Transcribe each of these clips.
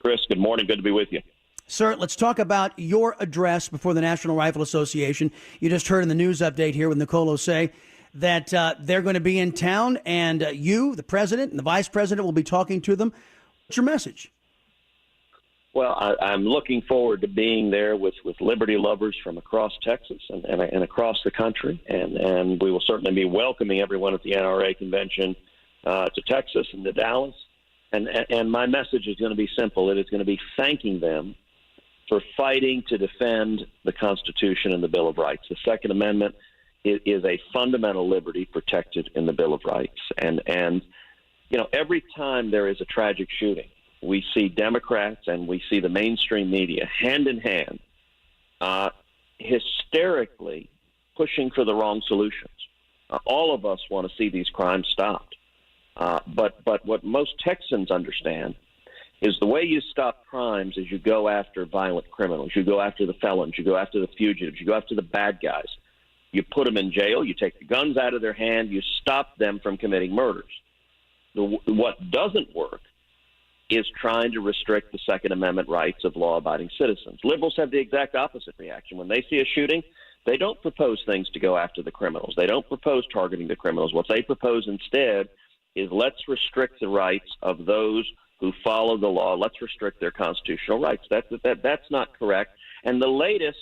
Chris, good morning. Good to be with you. Sir, let's talk about your address before the National Rifle Association. You just heard in the news update here with Nicolo say that they're going to be in town, and you, the president, and the vice president will be talking to them. What's your message? Well, I'm looking forward to being there with liberty lovers from across Texas and across the country, and we will certainly be welcoming everyone at the NRA convention to Texas and to Dallas. And my message is going to be simple. It is going to be thanking them for fighting to defend the Constitution and the Bill of Rights. The Second Amendment is a fundamental liberty protected in the Bill of Rights. And you know, every time there is a tragic shooting, we see Democrats and we see the mainstream media hand in hand hysterically pushing for the wrong solutions. All of us want to see these crimes stopped. But what most Texans understand is the way you stop crimes is you go after violent criminals, you go after the felons, you go after the fugitives, you go after the bad guys. You put them in jail, you take the guns out of their hand, you stop them from committing murders. What doesn't work is trying to restrict the Second Amendment rights of law-abiding citizens. Liberals have the exact opposite reaction. When they see a shooting, they don't propose things to go after the criminals. They don't propose targeting the criminals. What they propose instead is let's restrict the rights of those who follow the law. Let's restrict their constitutional rights. That's not correct. And the latest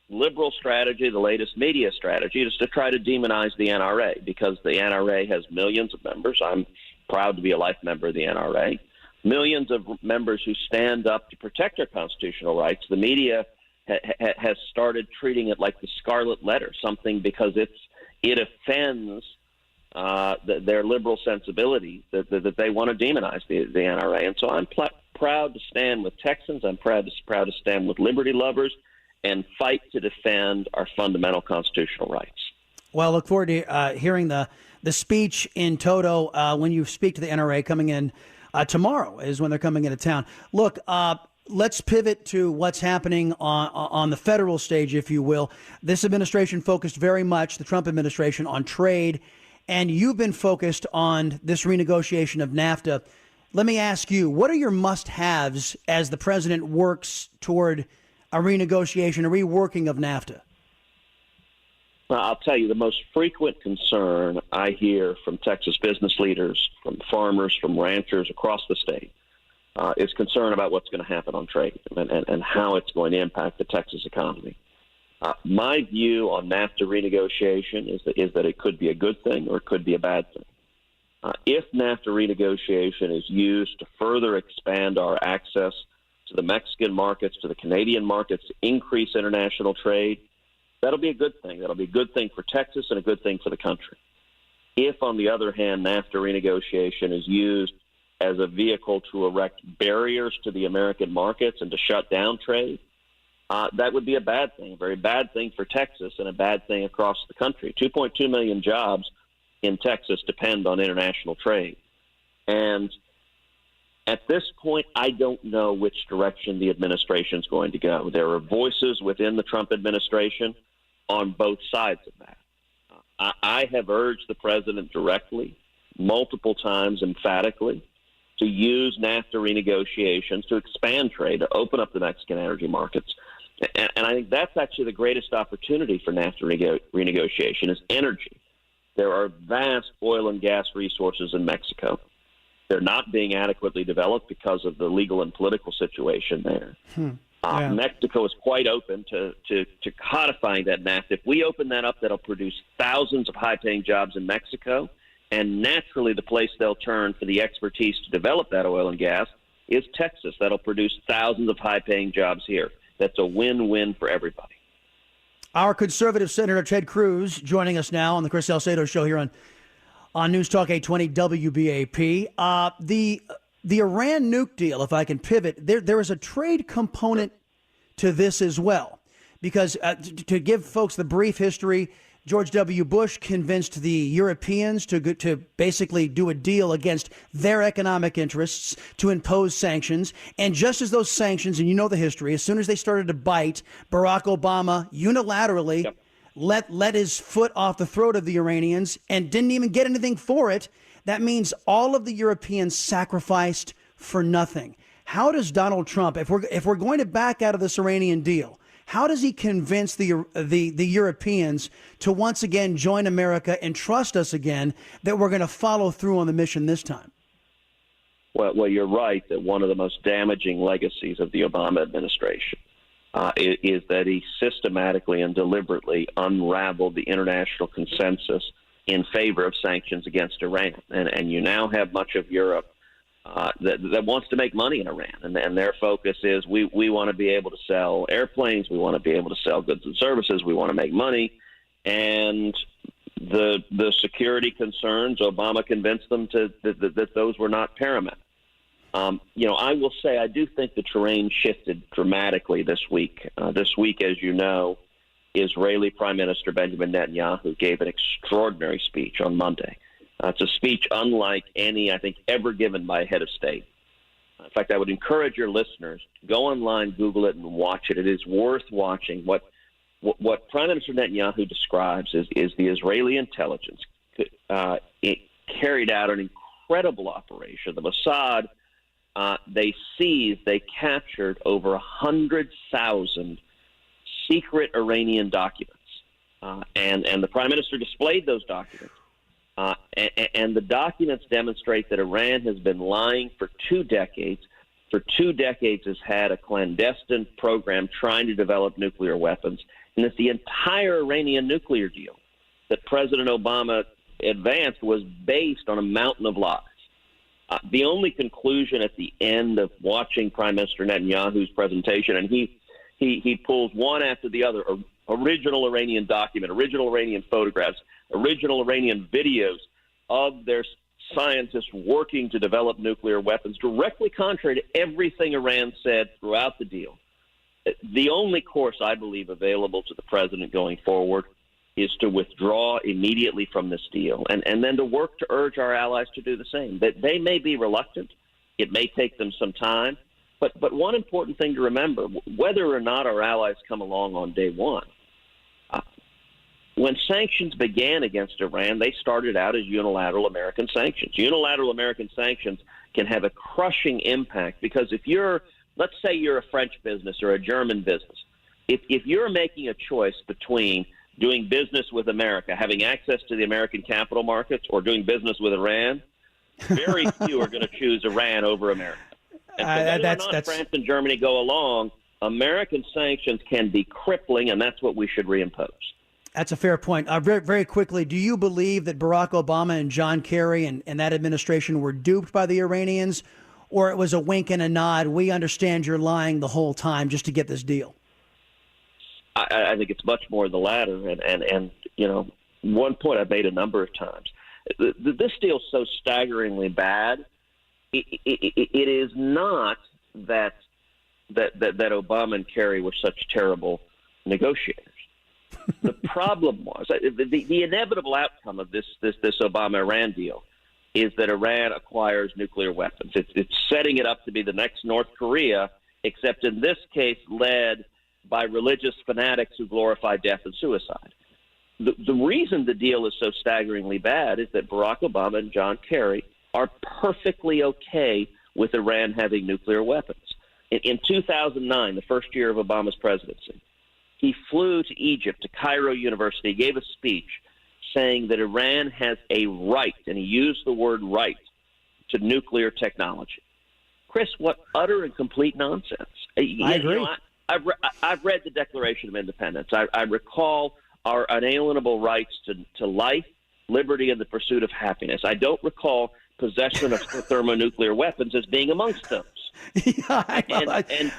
liberal strategy, the latest media strategy is to try to demonize the NRA because the NRA has millions of members. I'm proud to be a life member of the NRA. Millions of members who stand up to protect our constitutional rights. The media has started treating it like the scarlet letter, something because it offends their liberal sensibility that they want to demonize the NRA. And so I'm proud to stand with Texans. I'm proud to stand with liberty lovers and fight to defend our fundamental constitutional rights. Well, look forward to hearing the speech in toto when you speak to the NRA coming in tomorrow is when they're coming into town. Look, let's pivot to what's happening on the federal stage, if you will. This administration focused very much, the Trump administration, on trade, and you've been focused on this renegotiation of NAFTA. Let me ask you, what are your must-haves as the president works toward a renegotiation, a reworking of NAFTA? Well, I'll tell you, the most frequent concern I hear from Texas business leaders, from farmers, from ranchers across the state, is concern about what's going to happen on trade and how it's going to impact the Texas economy. My view on NAFTA renegotiation is that it could be a good thing or it could be a bad thing. If NAFTA renegotiation is used to further expand our access to the Mexican markets, to the Canadian markets, to increase international trade, that'll be a good thing. That'll be a good thing for Texas and a good thing for the country. If, on the other hand, NAFTA renegotiation is used as a vehicle to erect barriers to the American markets and to shut down trade, that would be a bad thing, a very bad thing for Texas and a bad thing across the country. 2.2 million jobs in Texas depend on international trade. And at this point, I don't know which direction the administration is going to go. There are voices within the Trump administration on both sides of that. I have urged the president directly, multiple times emphatically, to use NAFTA renegotiations to expand trade, to open up the Mexican energy markets. And I think that's actually the greatest opportunity for NAFTA renegotiation is energy. There are vast oil and gas resources in Mexico. They're not being adequately developed because of the legal and political situation there. Yeah. Mexico is quite open to codifying that NAFTA. If we open that up, that'll produce thousands of high-paying jobs in Mexico, and naturally the place they'll turn for the expertise to develop that oil and gas is Texas. That'll produce thousands of high-paying jobs here. That's a win-win for everybody. Our conservative Senator Ted Cruz joining us now on the Chris Salcedo Show here on News Talk 820 WBAP. The Iran nuke deal, if I can pivot, there is a trade component to this as well. Because to give folks the brief history, George W. Bush convinced the Europeans to basically do a deal against their economic interests to impose sanctions. And just as those sanctions, and you know the history, as soon as they started to bite, Barack Obama unilaterally let his foot off the throat of the Iranians and didn't even get anything for it. That means all of the Europeans sacrificed for nothing. how does Donald Trump, if we're going to back out of this Iranian deal, how does he convince the Europeans to once again join America and trust us again that we're going to follow through on the mission this time? Well, you're right that one of the most damaging legacies of the Obama administration is that he systematically and deliberately unraveled the international consensus in favor of sanctions against Iran. And you now have much of Europe that wants to make money in Iran. And their focus is we want to be able to sell airplanes. We want to be able to sell goods and services. We want to make money. And the security concerns, Obama convinced them that those were not paramount. I will say I do think the terrain shifted dramatically this week. This week, as you know, Israeli Prime Minister Benjamin Netanyahu gave an extraordinary speech on Monday. It's a speech unlike any, I think, ever given by a head of state. In fact, I would encourage your listeners, go online, Google it, and watch it. It is worth watching. What Prime Minister Netanyahu describes is the Israeli intelligence it carried out an incredible operation. The Mossad, they captured over 100,000 secret Iranian documents. And the Prime Minister displayed those documents. And the documents demonstrate that Iran has been lying for 2 decades. For 2 decades has had a clandestine program trying to develop nuclear weapons. And that the entire Iranian nuclear deal that President Obama advanced was based on a mountain of lies. The only conclusion at the end of watching Prime Minister Netanyahu's presentation, and he pulls one after the other, original Iranian document, original Iranian photographs, original Iranian videos of their scientists working to develop nuclear weapons, directly contrary to everything Iran said throughout the deal. The only course I believe available to the president going forward is to withdraw immediately from this deal and then to work to urge our allies to do the same. That they may be reluctant. It may take them some time. But one important thing to remember, whether or not our allies come along on day one, when sanctions began against Iran, they started out as unilateral American sanctions. Unilateral American sanctions can have a crushing impact because let's say you're a French business or a German business. If you're making a choice between doing business with America, having access to the American capital markets, or doing business with Iran, very few are going to choose Iran over America. And so whether or not France and Germany go along, American sanctions can be crippling, and that's what we should reimpose. That's a fair point. Very, very quickly, do you believe that Barack Obama and John Kerry and that administration were duped by the Iranians, or it was a wink and a nod? We understand you're lying the whole time just to get this deal. I think it's much more the latter. And one point I've made a number of times. This deal is so staggeringly bad. It is not that Obama and Kerry were such terrible negotiators. The problem was the inevitable outcome of this Obama-Iran deal is that Iran acquires nuclear weapons. It's setting it up to be the next North Korea, except in this case led by religious fanatics who glorify death and suicide. The reason the deal is so staggeringly bad is that Barack Obama and John Kerry are perfectly okay with Iran having nuclear weapons. In 2009, the first year of Obama's presidency, he flew to Egypt, to Cairo University, gave a speech saying that Iran has a right, and he used the word right, to nuclear technology. Chris, what utter and complete nonsense. I agree. I've read the Declaration of Independence. I recall our unalienable rights to life, liberty, and the pursuit of happiness. I don't recall possession of thermonuclear weapons as being amongst those. And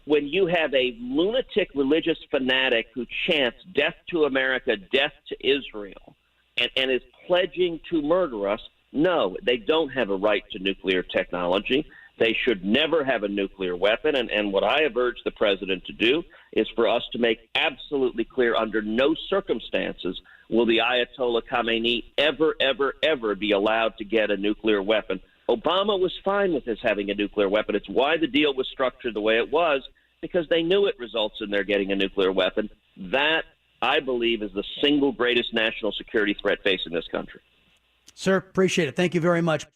when you have a lunatic religious fanatic who chants death to America, death to Israel, and is pledging to murder us, no, they don't have a right to nuclear technology. They should never have a nuclear weapon. And what I have urged the president to do is for us to make absolutely clear under no circumstances will the Ayatollah Khamenei ever be allowed to get a nuclear weapon. Obama was fine with his having a nuclear weapon. It's why the deal was structured the way it was, because they knew it results in their getting a nuclear weapon. That, I believe, is the single greatest national security threat facing this country. Sir, appreciate it. Thank you very much.